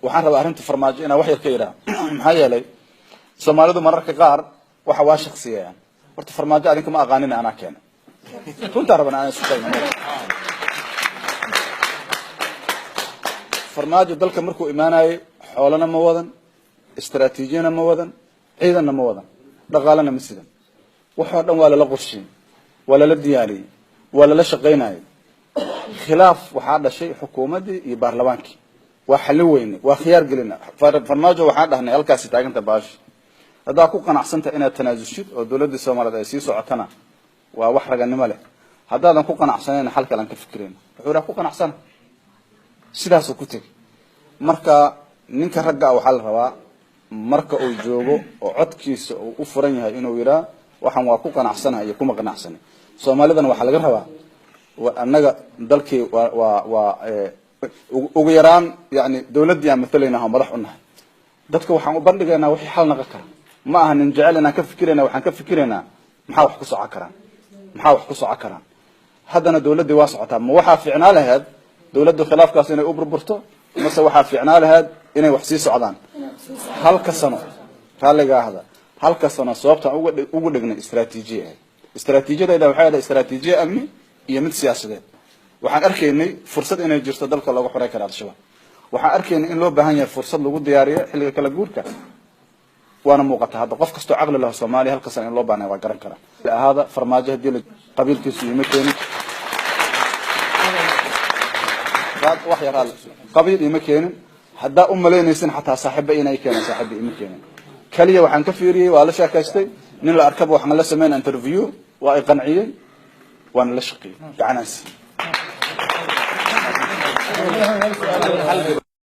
waxaan rabaa arrinta farmaajo inaan wax yar ka yidhaa maxaa yeelay Soomaalidu mararka qaar waxa waa shakhsiyeeyaan horta farmaajo adinka ma aqaanin anaa keenay runta rabana aan isku taagno farmaajo dalka markuu imaanayay xoolana ma wadan istaraatiijiyana ma wadan ciidanna ma wadan dhaqaalana ma sidan waxa dhan waa la qorsheeyay wala la diyaariyay wala la shaqeynayay khilaaf waxa dhashay xukuumadii iyo baarlamaankii waa xalin weyne waa khiyaar gelina farmaajo waxa dhahnay halkaas taaganta baash hadaa ku qanacsanta inaad tanaazushid oo dawladda Soomaaliyeed ay sii socotana waa wax raganimo leh hadaadan ku qanacsaneen xal kale aan ka fikireen wuxuu ku qanacsan sidaas ku tag marka ninka ragga waxa la rabaa marka uu joogo oo codkiisa uu u furan yahay inuu yiraahdo waxaan waa ku qanacsanahay kuma qanacsanay Soomaalidan waxa laga rabaa annaga dalkii waa ugu yaraan yani dawladda aan mathalaynaha madax u nahay dadka waxaan u bandhigaynaa wixii xal naga kara ma aha nin jecel inaan ka fikirayna waxaan ka fikiraynaa maxaa wax ku socon karaan haddana dawladda waa socotaa ma waxa fiicnaa lahayd dawladdu khilaafkaas inay u burburto mase waxa fiicnaa lahayd inay wax sii socdaan halka sano raaliga ahda halka sano sababta ugu dhignay istaraatiijiyada waxay ahayd istaraatiijiye amni iyo mid siyaasadeed waxaan arkaynay fursad inay jirto dalka lagu xoreey karo al-shabaab waxaan arkaynay in loo baahan yahay fursad lagu diyaariyo xilliga kala guurka وانا موقتها هذا قف كستو عقل له Soomaali halka san in loo baahnaa waa garan kara hada farmaajo hadii qabiilkiisu yimid wax yar qabiil ima keenin hadaa u maleynaysan xataa saaxiibo inay keenan saaxiibo ima keenin kaliya waxaan ka fiiriyay waa la sheekaystay nin la arkaba waxaan la sameeyay interview waa ay qanciyay waan la shaqeeyay gacanasi